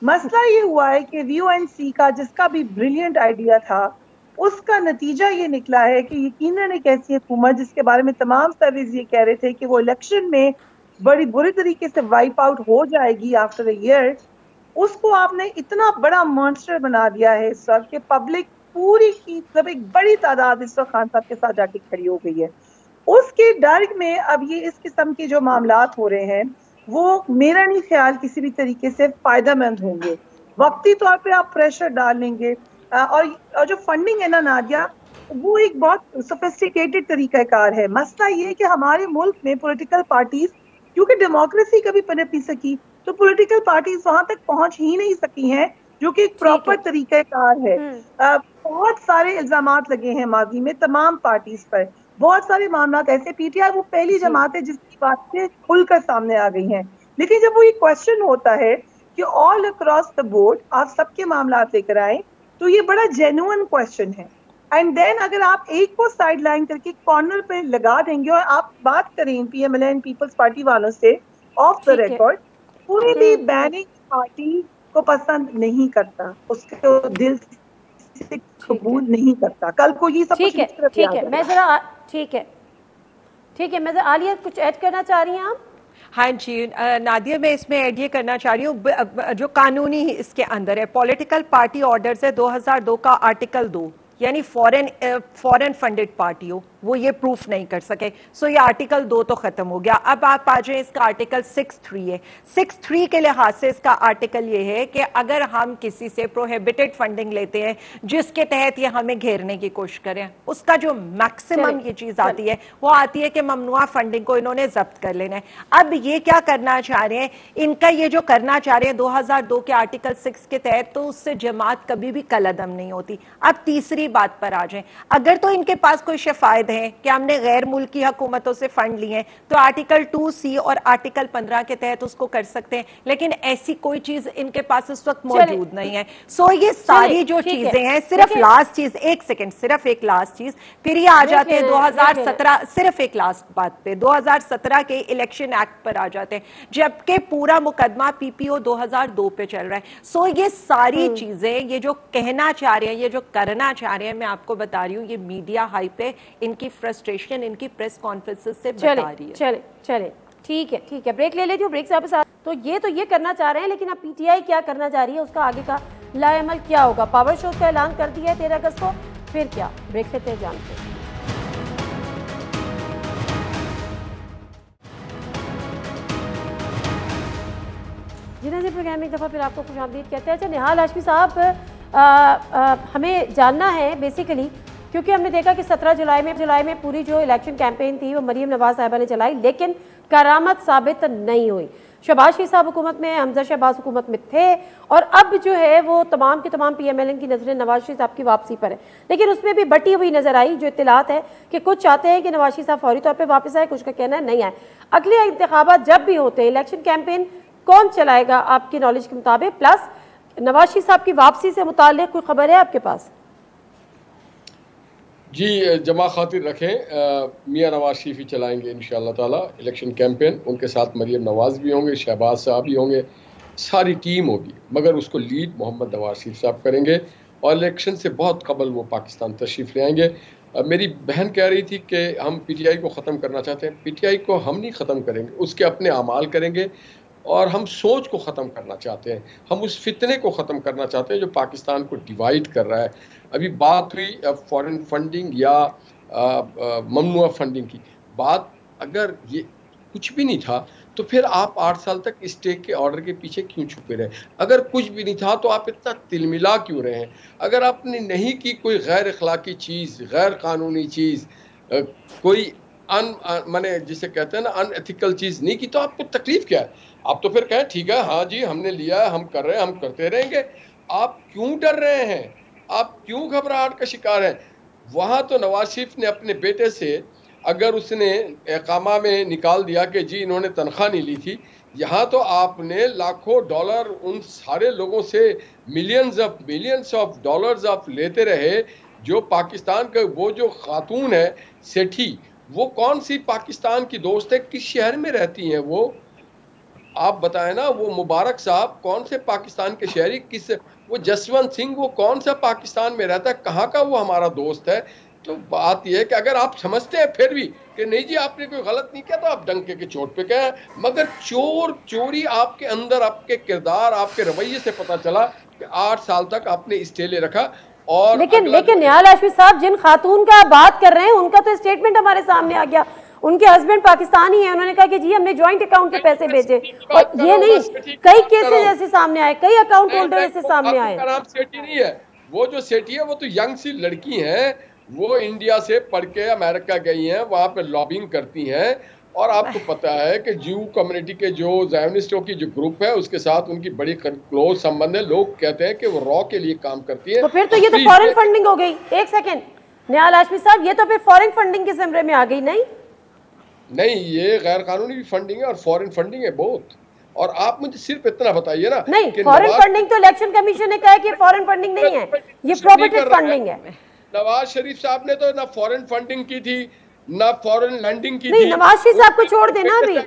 मसला ये हुआ है कि वीओएनसी का, जिसका भी ब्रिलियंट आइडिया था, उसका नतीजा ये निकला है कि यकीनन एक ऐसी हुकूमत जिसके बारे में तमाम सर्वेज ये कह रहे थे कि वो इलेक्शन में बड़ी बुरी तरीके से वाइप आउट हो जाएगी आफ्टर अ ईयर, उसको आपने इतना बड़ा मॉन्स्टर बना दिया है इस वक्त कि पब्लिक पूरी की मतलब एक बड़ी तादाद इस वक्त खान साहब के साथ जाके खड़ी हो गई है। उसके डर में अब ये इस किस्म के जो मामलात हो रहे हैं वो मेरा नहीं ख्याल किसी भी तरीके से फायदेमंद होंगे। वक्ती तौर पे आप प्रेशर डालेंगे, और जो फंडिंग है ना नादिया, वो एक बहुत सोफिस्टिकेटेड तरीकाकार है। मसला ये है कि हमारे मुल्क में पॉलिटिकल पार्टीज, क्योंकि डेमोक्रेसी कभी पनप नहीं सकी, तो पॉलिटिकल पार्टीज वहां तक पहुंच ही नहीं सकी हैं, जो कि एक प्रॉपर तरीकाकार है। बहुत सारे इल्जामात लगे हैं माजी में तमाम पार्टीज पर, बहुत सारे मामला ऐसे। पीटीआई वो पहली जमात है जिसकी बातें खुलकर सामने आ गई हैं, लेकिन जब वो ये क्वेश्चन होता है कि ऑल अक्रॉस द बोर्ड आप सबके मामला लेकर आए, तो ये बड़ा जेन्युइन क्वेश्चन है। एंड देन अगर आप एक को साइड लाइन करके कॉर्नर पे लगा देंगे और आप बात करें पीएमएलएन पीपल्स पार्टी वालों से ऑफ द रिकॉर्ड, पूरी भी बैनिंग पार्टी को पसंद नहीं करता, उसके दिल से कबूल नहीं करता। कल को ये सब ठीक है, मैं जरा ठीक है, मैं जरा आलिया कुछ ऐड करना चाह रही हैं आप? हाँ जी नादिया, मैं इसमें ऐड ये करना चाह रही हूँ, जो कानूनी इसके अंदर है, पॉलिटिकल पार्टी ऑर्डर्स है 2002 का आर्टिकल 2, यानी फॉरेन फंडेड पार्टियों वो ये प्रूफ नहीं कर सके। सो ये आर्टिकल 2 तो खत्म हो गया। अब आप आ जाए, इसका आर्टिकल 6(3) है। 6(3) के लिहाज से इसका आर्टिकल ये है कि अगर हम किसी से प्रोहिबिटेड फंडिंग लेते हैं जिसके तहत ये हमें घेरने की कोशिश करें, उसका जो मैक्सिमम ये चीज आती है वो आती है कि ममनुआ फंडिंग को इन्होंने जब्त कर लेना है। अब ये क्या करना चाह रहे हैं, इनका ये जो करना चाह रहे हैं 2002 के आर्टिकल 6 के तहत, तो उससे जमात कभी भी कलअदम नहीं होती। अब तीसरी बात पर आ जाए, अगर तो इनके पास कोई शफायद है कि हमने गैर मुल्की हुकूमतों से फंड लिए हैं तो आर्टिकल 2C और आर्टिकल 15 के तहत उसको कर सकते हैं, लेकिन ऐसी कोई चीज इनके पास इस वक्त मौजूद नहीं है। सो ये सारी जो चीजें हैं, सिर्फ लास्ट चीज, एक सेकंड, सिर्फ एक लास्ट चीज, फिर ये आ जाते हैं 2017, सिर्फ एक लास्ट बात पे 2017 के इलेक्शन एक्ट पर आ जाते हैं, जबकि पूरा मुकदमा PPO 2002 पे चल रहा है। सो ये सारी चीजें, ये जो कहना चाह रहे हैं, ये जो करना चाह रहे हैं, मैं आपको बता रही हूँ, ये मीडिया हाइप पे इनकी फ्रस्ट्रेशन इनकी प्रेस कॉन्फ्रेंसेस से बता रही है। चले ठीक है, ब्रेक ले लेती हूँ, ब्रेक से वापस आ। तो ये करना चाह रहे हैं, लेकिन अब PTI क्या करना चाह रही है, उसका आगे का लाएमल क्या होगा। पावर शो का ऐलान कर दिया है 13 अगस्त को, फिर क्या, ब्रेक लेते हैं, जानते हैं। जिन्हें प्रोग्राम एक दफ़ा फिर आपको खुशामदीद कहते हैं। अच्छा निहाल हाशमी साहब, हमें जानना है बेसिकली, क्योंकि हमने देखा कि 17 जुलाई में पूरी जो इलेक्शन कैंपेन थी वो मरीम नवाज साहिबा ने चलाई, लेकिन करामत साबित नहीं हुई। शहबाज शरीफ साहब हुकूमत में, हमजा शहबाज हुकूमत में थे, और अब जो है वो तमाम के तमाम PMLN की नज़रें नवाज शरीफ साहब की वापसी पर है, लेकिन उसमें भी बटी हुई नजर आई। जो इत्तलात है कि कुछ चाहते हैं कि नवाज शरीफ साहब फौरी तौर पर वापस आए, कुछ का कहना है नहीं आए। अगले इंतखाबात जब भी होते हैं, इलेक्शन कैंपेन कौन चलाएगा आपकी नॉलेज के मुताबिक, प्लस नवाज शरीफ साहब की वापसी से मुताल्लिक कोई खबर है आपके पास? जी, जमा खातिर रखें, मियाँ नवाज शरीफ ही चलाएंगे इंशाअल्लाह ताला इलेक्शन कैंपेन। उनके साथ मरीम नवाज भी होंगे, शहबाज साहब भी होंगे, सारी टीम होगी, मगर उसको लीड मोहम्मद नवाज शरीफ साहब करेंगे और इलेक्शन से बहुत कबल वो पाकिस्तान तशरीफ़ ले आएंगे। मेरी बहन कह रही थी कि हम PTI को ख़त्म करना चाहते हैं। PTI को हम नहीं ख़त्म करेंगे, उसके अपने अमाल करेंगे, और हम सोच को ख़त्म करना चाहते हैं, हम उस फितने को ख़त्म करना चाहते हैं जो पाकिस्तान को डिवाइड कर रहा है। अभी बात हुई फॉरेन फंडिंग या ममनुआ फंडिंग की बात, अगर ये कुछ भी नहीं था तो फिर आप 8 साल तक स्टे के ऑर्डर के पीछे क्यों छुपे रहे? अगर कुछ भी नहीं था तो आप इतना तिलमिला क्यों रहे हैं? अगर आपने नहीं की कोई गैर अखलाकी चीज़, गैर कानूनी चीज़, कोई माने जिसे कहते हैं ना अनएथिकल चीज़ नहीं की, तो आपको तकलीफ क्या है? आप तो फिर कहें ठीक है, हाँ जी हमने लिया, हम कर रहे हैं, हम करते रहेंगे। आप क्यों डर रहे हैं? आप क्यों घबराहट का शिकार हैं? वहाँ तो नवाज शरीफ ने अपने बेटे से, अगर उसने इकामा में निकाल दिया कि जी इन्होंने तनख्वाह नहीं ली थी, यहाँ तो आपने लाखों डॉलर उन सारे लोगों से मिलियंस ऑफ डॉलर्स आप लेते रहे। जो पाकिस्तान का वो जो खातून है सेठी, वो कौन सी पाकिस्तान की दोस्त है, किस शहर में रहती हैं वो, आप बताएं ना। वो मुबारक साहब कौन से पाकिस्तान के शहरी, किस, वो जसवंत सिंह वो कौन सा पाकिस्तान में रहता है, कहाँ का वो हमारा दोस्त है? तो बात यह है कि अगर आप समझते हैं फिर भी कि नहीं जी आपने कोई गलत नहीं किया, तो आप डंके के चोट पे कहें, मगर चोरी आपके अंदर, आपके किरदार, आपके रवैये से पता चला कि 8 साल तक आपने स्टे ले रखा। और लेकिन निहाल हाशमी साहब, जिन खातून का बात कर रहे हैं उनका तो स्टेटमेंट हमारे सामने आ गया, उनके हस्बैंड पाकिस्तानी है, उन्होंने कहा कि जी हमने जॉइंट अकाउंट से पैसे भेजे, और ये नहीं, कई केसेस ऐसे सामने आए, कई अकाउंट होल्डर ऐसे सामने आए। सेठी नहीं है वो, जो सेठी है वो तो यंग सी लड़की है, वो इंडिया से पढ़ के अमेरिका गई हैं, वहाँ पे लॉबिंग करती हैं, और आपको पता है कि ज्यू कम्युनिटी के जो ज़ायोनिस्टों की जो ग्रुप है उसके साथ उनकी बड़ी क्लोज संबंध है। लोग कहते हैं कि वो रॉ के लिए काम करती है। तो फिर तो ये तो फॉरेन फंडिंग हो गई। एक सेकेंड निहाल हाशमी साहब, ये तो फिर फॉरेन फंडिंग के ज़मरे में आ गई। नहीं, ये गैर कानूनी फंडिंग है और फॉरेन फंडिंग है बहुत। और आप मुझे सिर्फ इतना बताइए ना, नहीं फॉरेन फंडिंग तो इलेक्शन कमीशन ने कहा कि फॉरेन फंडिंग नहीं है, ये प्रोहिबिटेड फंडिंग है। नवाज शरीफ साहब ने तो ना फॉरेन फंडिंग की थी, ना फॉरेन लैंडिंग की नहीं, थी। नवाज शरीफ साहब को छोड़ देना अभी,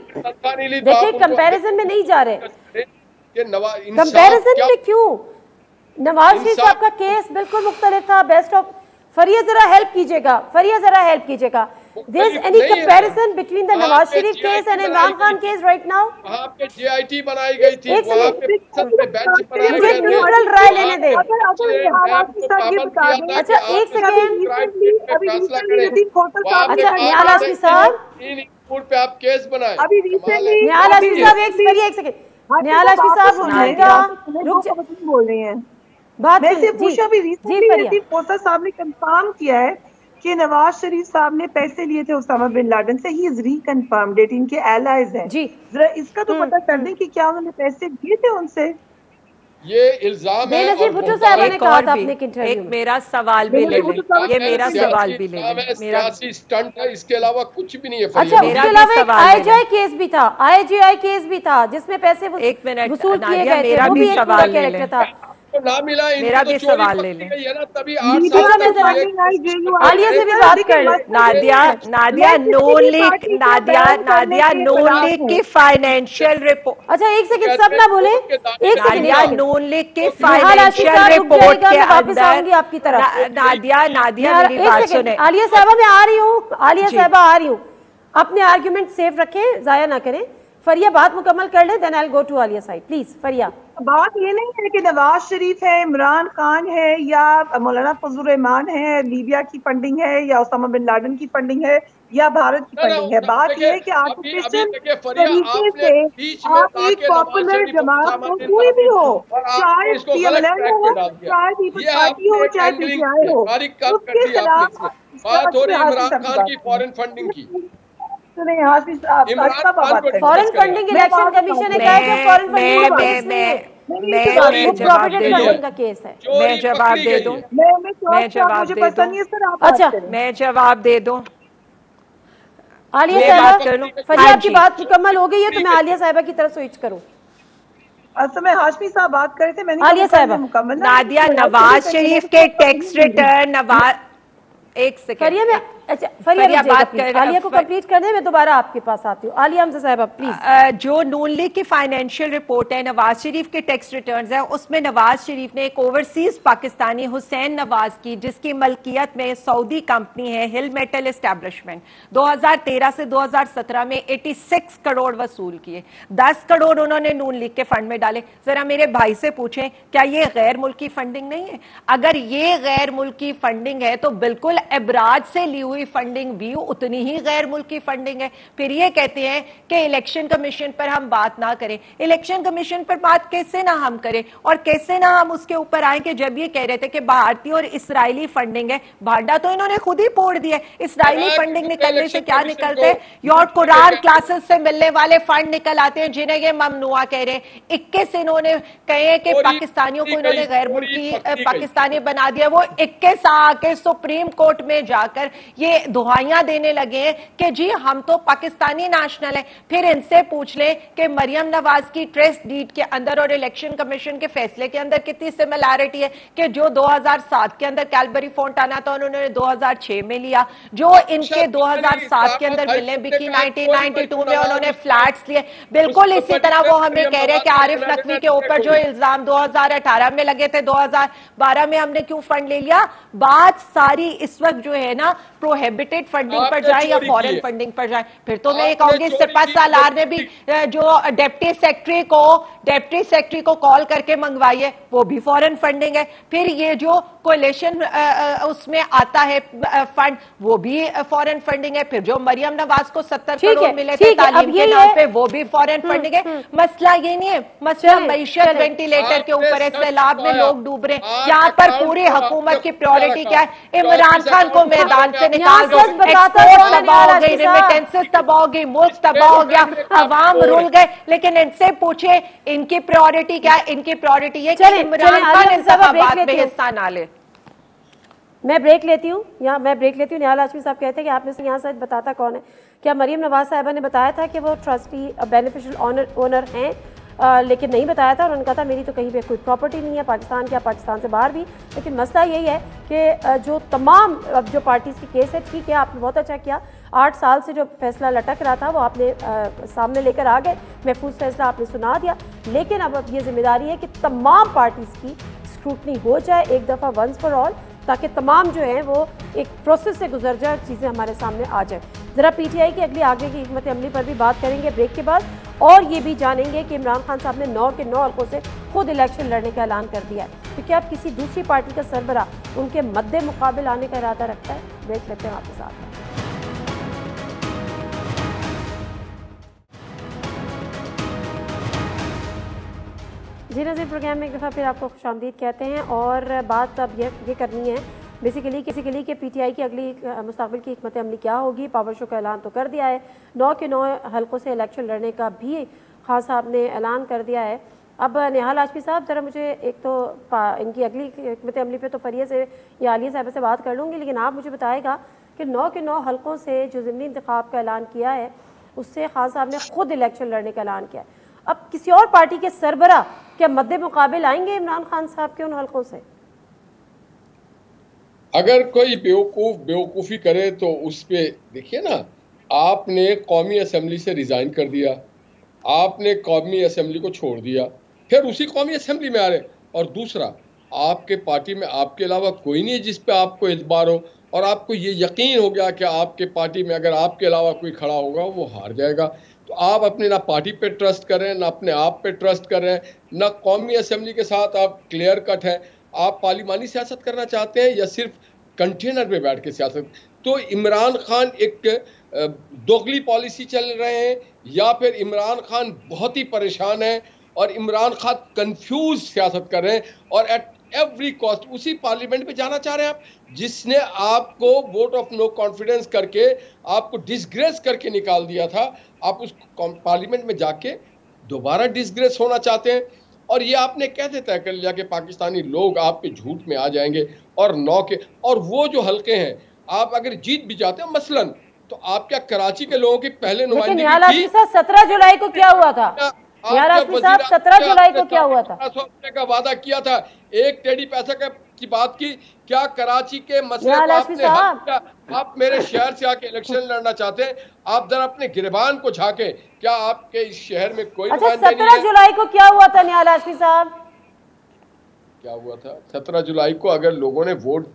देखिए कंपैरिजन में नहीं जा रहे। कंपैरिजन में क्यों? नवाज शरीफ साहब का केस बिल्कुल मुख्तलिफ था। बेस्ट ऑफ फरिया जरा हेल्प कीजिएगा, there is any comparison between the Nawaz Sharif case and Imran Khan case right now? वहाँ पे JIT बनाई गई थी, वहाँ पे सबसे बेंच बनाए मुझे गए थे। न्यूट्रल राय लेने दें। अच्छा एक सेकेंड, अच्छा निहाल हाशमी साहब, पे आप केस बनाए। अभी रिसेंटली निहाल हाशमी साहब एक सेकेंड, निहाल हाशमी साहब उठाएगा, बोल रही हैं। बात मैं से पूछा भी रिसेंटली फरिया पोसा साहब ने कंफर्म किया है कि नवाज शरीफ साहब ने पैसे लिए थे उसामा बिन लादेन से। ही इज रिकन्फर्म्ड इट, इनके एलाइज हैं जी। जरा इसका तो पता कर दें कि क्या उन्होंने पैसे दिए थे उनसे। ये इल्जाम है। बेनजीर भुट्टो साहब ने कहा था अपने इंटरव्यू में। मेरा सवाल भी ले लें, ये मेरा सवाल भी ले लें। मेरा सियासी स्टंट है, इसके अलावा कुछ भी नहीं है। अच्छा, उसके अलावा एक IGI केस भी था, IGI केस भी था जिसमें पैसे वसूल किए गए थे, मेरा वो भी भी एक सवाल ले कैरेक्टर लें। था। ना मिला, मेरा भी सवाल ले लें। तभी 8 साल आलिया से भी बात कर लो। नादिया नून लीग, नादिया नून लीग की फाइनेंशियल रिपोर्ट। अच्छा एक सेकंड, सब ना बोले, एक नादिया सेकंड। नून लीग की फाइनेंशियल फाइनेंशियल रिपोर्ट के वापस आऊंगी अंदर आपकी तरफ। नादिया मेरी बात सुने। आलिया साहबा मैं आ रही हूँ, आलिया साहबा आ रही हूँ, अपने आर्ग्यूमेंट सेफ रखें, जाया ना करें। फरिया बात मुकम्मल कर ले, then I will go to Alia side, please Fariya. बात ये नहीं है कि नवाज शरीफ है, इमरान खान है या मौलाना फजल रहमान है, लीबिया की फंडिंग है या उसामा बिन लादेन की फंडिंग है या भारत की फंडिंग है। बात ये है कि आर्टिफिशियल तरीके से आप एक पॉपुलर जमात को कोई भी हो, चाहे PMLN हो, चाहे पीपल्स पार्टी हो, चाहे PTI हो, उसके खिलाफ बात हो रही है इमरान खान की फॉरेन फंडिंग की। फॉरेन फंडिंग इलेक्शन कमीशन ने कहा कि फॉरेन फंडिंग का केस है। मैं जवाब दे दूं, मैं जवाब दे दूं। अच्छा मैं जवाब दे दूं। आलिया साहबा, फरिया आपकी बात मुकम्मल हो गई है तो मैं आलिया साहबा की तरफ स्विच करूं। असल में हाशमी साहब बात कर रहे थे, मैंने आलिया साहबा मुकम्मल। नादिया नवाज शरीफ के टैक्स रिटर्न, नवाज एक सेकंड फरिया में, अच्छा फरिया बात कर, आलिया को कंप्लीट करने में दोबारा आपके पास आती हूँ। आलिया हमसे साहिबा प्लीज। जो नून लीग की फाइनेंशियल रिपोर्ट है, नवाज शरीफ के टैक्स रिटर्न्स है, उसमें नवाज शरीफ ने एक ओवरसीज पाकिस्तानी हुसैन नवाज की, जिसकी मलकियत में सऊदी कंपनी है हिल मेटल एस्टैब्लिशमेंट, 2013 से 2017 में 86 करोड़ वसूल किए। 10 करोड़ उन्होंने नून लीग के फंड में डाले। जरा मेरे भाई से पूछें, क्या ये गैर मुल्की फंडिंग नहीं है? अगर ये गैर मुल्की फंडिंग है तो बिल्कुल एबराज से ली हुई फंडिंग भी उतनी ही गैर मुल्की फंडिंग है। फिर ये कहते हैं कि इलेक्शन कमीशन पर हम बात ना करें। इलेक्शन कमीशन पर बात कैसे ना हम करें और कैसे ना हम उसके ऊपर आए कि जब ये कह रहे थे कि भारतीय और इसराइली फंडिंग है, भांडा तो इन्होंने खुद ही फोड़ दिया। इसराइली फंडिंग निकलने से क्या निकलते हैं? योर कुरान क्लासेस से मिलने वाले फंड निकल आते हैं जिन्हें ये ममनुआ कह रहे हैं। 21 इन्होंने कहे कि पाकिस्तानियों को इन्होंने गैर मुल्की पाकिस्तानी बना दिया। वो 21 आके सुप्रीम कोर्ट में जाकर ये दुहाइयां देने लगे हैं कि जी हम तो पाकिस्तानी नेशनल है। फिर इनसे पूछ लें कि मरियम नवाज की ट्रस्ट डीड के अंदर और इलेक्शन कमीशन के फैसले के अंदर कितनी सिमिलैरिटी है कि जो 2007 के अंदर कैलबरी फोंटाना था उन्होंने 2006 में लिया, जो इनके 2007 के अंदर मिलने बिकी 1992 में उन्होंने फ्लैट्स लिए। बिल्कुल इसी तरह वो हमें कह रहे हैं कि आरिफ नकवी के ऊपर जो इल्जाम 2018 में लगे थे, 2012 में हमने क्यों फंड ले लिया। बात सारी इस वक्त जो है ना प्रोहिबिटेड फंडिंग पर जाए या फॉरेन फंडिंग पर जाए। फिर तो मैं कहूंगी सिपा सालार ने भी जो डिप्टी सेक्रेटरी को कॉल करके मंगवाई है, वो भी फॉरेन फंडिंग है। फिर ये जो कोलिशन उसमें आता है फंड, वो भी फॉरेन फंडिंग है। फिर जो मरियम नवाज को 70 करोड़ मिले थे तालीम के नाम पे, वो भी फॉरेन फंडिंग है। मसला ये नहीं है, मसला मईशत वेंटिलेटर के ऊपर है, सैलाब में लोग डूब रहे हैं। यहाँ पर पूरी हुकूमत की प्रायोरिटी क्या है? इमरान खान को मैदान से निकाल दो, एक्सपोर्ट तबाह हो गई, रेमिटेंसेस तबाह हो गई, मुल्क तबाह हो गया, अवाम रुल गए। लेकिन इनसे पूछे इनकी प्रायोरिटी क्या है? इनकी प्रायोरिटी है कि इमरान खान इंतखाबात में हिस्सा ना ले। मैं ब्रेक लेती हूँ, निहाल हाशमी साहब कहते हैं कि आपने से यहाँ सच बताता कौन है। क्या मरियम नवाज साहिबा ने बताया था कि वो ट्रस्टी बेनिफिशियल ओनर हैं, लेकिन नहीं बताया था और उन्होंने कहा था मेरी तो कहीं पे कोई प्रॉपर्टी नहीं है, पाकिस्तान क्या पाकिस्तान से बाहर भी। लेकिन मसला यही है कि जो तमाम अब जो पार्टीज़ की केस है, ठीक है आपने बहुत अच्छा किया, 8 साल से जो फैसला लटक रहा था वो आपने सामने लेकर आ गए, महफूज फैसला आपने सुना दिया। लेकिन अब ये जिम्मेदारी है कि तमाम पार्टीज़ की स्क्रूटनी हो जाए एक दफ़ा वंस फॉर ऑल, ताकि तमाम जो है वो एक प्रोसेस से गुजर जाए, चीज़ें हमारे सामने आ जाए। ज़रा पीटीआई की अगली आगे की हिकमत अमली पर भी बात करेंगे ब्रेक के बाद, और ये भी जानेंगे कि इमरान खान साहब ने 9 के 9 हल्कों से खुद इलेक्शन लड़ने का ऐलान कर दिया है, तो क्या अब किसी दूसरी पार्टी का सरबरा उनके मद्दे मुकाबिल आने का इरादा रखता है? ब्रेक लेते हैं आपके साथ। जी नज़ीर, प्रोग्राम में एक दफ़ा फिर आपको खुशामदीद कहते हैं, और बात अब ये करनी है बेसिकली कि पीटीआई की अगली मुस्तकबिल की हिकमत अमली क्या होगी। पावर शो का ऐलान तो कर दिया है, 9 के 9 हल्कों से इलेक्शन लड़ने का भी खान साहब ने ऐलान कर दिया है। अब निहाल हाशमी साहब, ज़रा मुझे एक तो इनकी अगली हिकमत अमली पे तो फरिया से या आलिया साहब से बात कर लूँगी, लेकिन आप मुझे बताएगा कि 9 के 9 हल्कों से जो ज़िमनी इंतखाब का ऐलान किया है, उससे खान साहब ने खुद इलेक्शन लड़ने का ऐलान किया है। अब किसी और पार्टी के सरबरा क्या मद्दे मुकाबिल आएंगे इमरान खान साहब के उन हल्कों से? अगर कोई बेवकूफ़ी करे तो उस पे देखिए ना, आपने कौमी असेंबली से रिज़ाइन कर दिया, आपने कौमी असेंबली को छोड़ दिया, फिर उसी कौमी असेंबली में आ रहे, और दूसरा आपके पार्टी में आपके अलावा कोई नहीं है जिस पे आपको इतबार हो, और आपको ये यकीन हो गया कि आपके पार्टी में अगर आपके अलावा कोई खड़ा होगा वो हार जाएगा। तो आप अपने ना पार्टी पे ट्रस्ट कर रहे हैं, ना अपने आप पे ट्रस्ट कर रहे हैं, ना कौमी असेंबली के साथ आप क्लियर कट है। आप पार्लिमानी सियासत करना चाहते हैं या सिर्फ कंटेनर पे बैठ के सियासत? तो इमरान खान एक दोगली पॉलिसी चल रहे हैं, या फिर इमरान खान बहुत ही परेशान है और इमरान खान कंफ्यूज सियासत कर रहे हैं, और एट एवरी कॉस्ट उसी पार्लियामेंट में जाना चाह रहे हैं आप, जिसने आपको वोट ऑफ नो कॉन्फिडेंस करके आपको डिसग्रेस करके निकाल दिया था। आप उस पार्लियामेंट में जाके दोबारा डिसग्रेस होना चाहते हैं, और ये आपने कैसे तय कर लिया कि पाकिस्तानी लोग आप पे झूठ में आ जाएंगे। और 9 के और वो जो हल्के हैं, आप अगर जीत भी जाते हैं मसलन, तो आप क्या कराची के लोगों की पहले नुमाइंदगी 17 जुलाई को क्या हुआ था? 17 जुलाई को क्या हुआ था? का वादा किया था, एक टेढ़ी पैसा की बात की, क्या कराची के मसले को आपने हल किया? आप मेरे शहर से आके इलेक्शन लड़ना चाहते हैं? आप जरा अपने गिरबान को झांके, क्या आपके इस शहर में कोई अच्छा 17 जुलाई को क्या हुआ था निहाल हाशमी साहब? क्या हुआ था 17 जुलाई को? अगर लोगों ने वोट,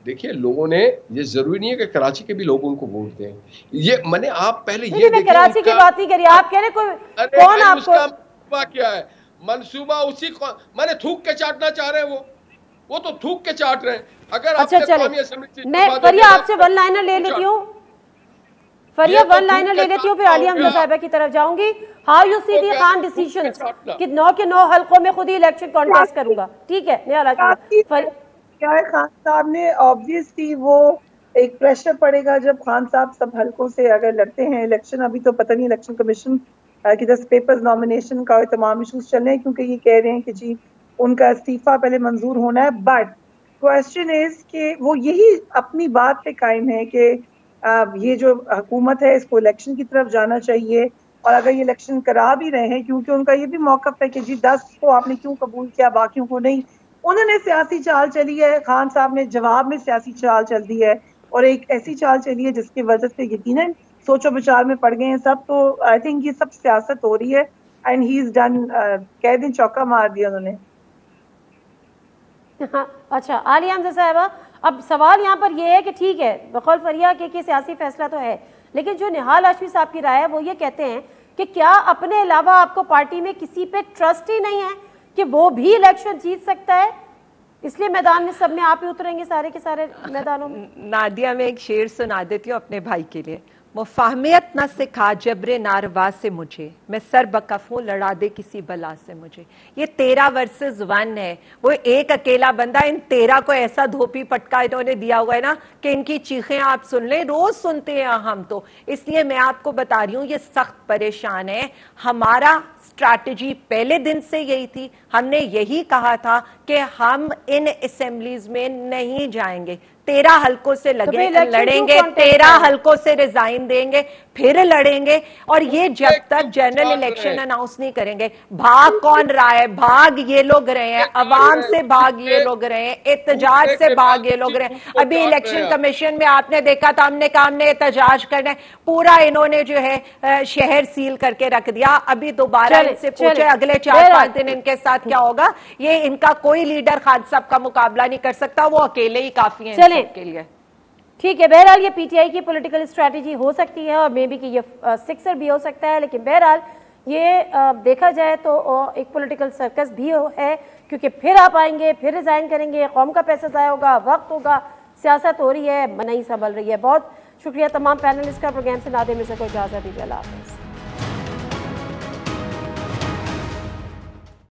देखिए लोगों ने, ये जरूरी नहीं है कि कराची के भी लोग उनको वोट दें, ये मैंने आप पहले ये देखिए, कराची की बात नहीं करिए, आप कह रहे कौन आपको मंसूबा क्या है? मंसूबा उसी को मैंने थूक के चाटना चाह रहे हैं, वो तो थूक के चाट रहे हैं। अगर अच्छा चले, मैं फरिया आपसे वन लाइनर ले लेती हूँ, फिर आलिया हमजा साहिबा की तरफ जाऊंगी। How you see the Khan decisions कि 9 के 9 हल्कों में खुद ही इलेक्शन कॉन्टेस्ट करूंगा? ठीक है निहाल हाशमी, क्या है, खान साहब ने ऑब्वियसली वो एक प्रेशर पड़ेगा जब खान साहब सब हल्कों से अगर लड़ते हैं इलेक्शन। अभी तो पता नहीं इलेक्शन कमीशन की 10 पेपर्स नॉमिनेशन का तमाम इशूज चल रहे हैं, क्योंकि ये कह रहे हैं कि जी उनका इस्तीफा पहले मंजूर होना है। बट क्वेश्चन इज कि वो यही अपनी बात पे कायम है कि ये जो हुकूमत है इसको इलेक्शन की तरफ जाना चाहिए, और अगर ये इलेक्शन करा भी रहे हैं, क्योंकि उनका ये भी मौक़िफ़ है कि जी 10 को आपने क्यों कबूल किया बाकियों को नहीं। उन्होंने सियासी चाल चली है, खान साहब ने जवाब में सियासी चाल चल दी है, और एक ऐसी चाल चली है जिसकी वजह से यकीनन सोचो विचार में पड़ गए हैं सब। तो आई थिंक ये सब सियासत हो रही है, एंड ही इज डन। कह दिन चौका मार दिया उन्होंने। अच्छा आलिया हमजा साहिबा, अब सवाल यहाँ पर यह है कि ठीक है बकौल फरिया के सियासी फैसला तो है, लेकिन जो निहाल हाशमी साहब की राय है वो ये कहते हैं कि क्या अपने अलावा आपको पार्टी में किसी पे ट्रस्ट ही नहीं है कि वो भी इलेक्शन जीत सकता है, इसलिए मैदान में सब में आप ही उतरेंगे सारे के सारे मैदानों में? नादिया, मैं एक शेर सुना देती हूँ अपने भाई के लिए। मुफाहमियत न सिखा जबरे नारवा से मुझे, मैं सर बकफूं लड़ा दे किसी बला से मुझे। ये 13 वर्सेस 1 है, वो एक अकेला बंदा इन 13 को ऐसा धोपी पटका इन्होंने दिया हुआ है ना कि इनकी चीखें आप सुन लें, रोज सुनते हैं हम तो। इसलिए मैं आपको बता रही हूँ ये सख्त परेशान है। हमारा स्ट्रैटेजी पहले दिन से यही थी, हमने यही कहा था कि हम इन असेंबलीज में नहीं जाएंगे, 13 हल्कों से लड़ेंगे, 13 हल्कों से रिजाइन देंगे, फिर लड़ेंगे। और ये जब तक जनरल इलेक्शन अनाउंस नहीं करेंगे, भाग कौन रहा है? भाग ये लोग रहे हैं, अवाम से भाग ये लोग रहे हैं, एहतजाज से भाग ये लोग रहे हैं। अभी इलेक्शन कमीशन में आपने देखा था, हमने कहा हमने एहतजाज करना है, पूरा इन्होंने जो है शहर सील करके रख दिया। अभी दोबारा इनसे पूछे अगले 4-5 दिन इनके साथ क्या होगा, ये इनका कोई लीडर खान साहब का मुकाबला नहीं कर सकता, वो अकेले ही काफी है इनके लिए। ठीक है, बहरहाल ये पीटीआई की पॉलिटिकल स्ट्रैटेजी हो सकती है और मे बी कि ये सिक्सर भी हो सकता है, लेकिन बहरहाल ये देखा जाए तो एक पॉलिटिकल सर्कस भी है, क्योंकि फिर आप आएंगे, फिर रिजाइन करेंगे, कौम का पैसा ज़ाया होगा, वक्त होगा, सियासत हो रही है, नहीं संभल रही है। बहुत शुक्रिया तमाम पैनलिस्ट का। प्रोग्राम से नादिर मिर्जा को इजाज़त दीजिए। अल्लाह हाफ़िज़।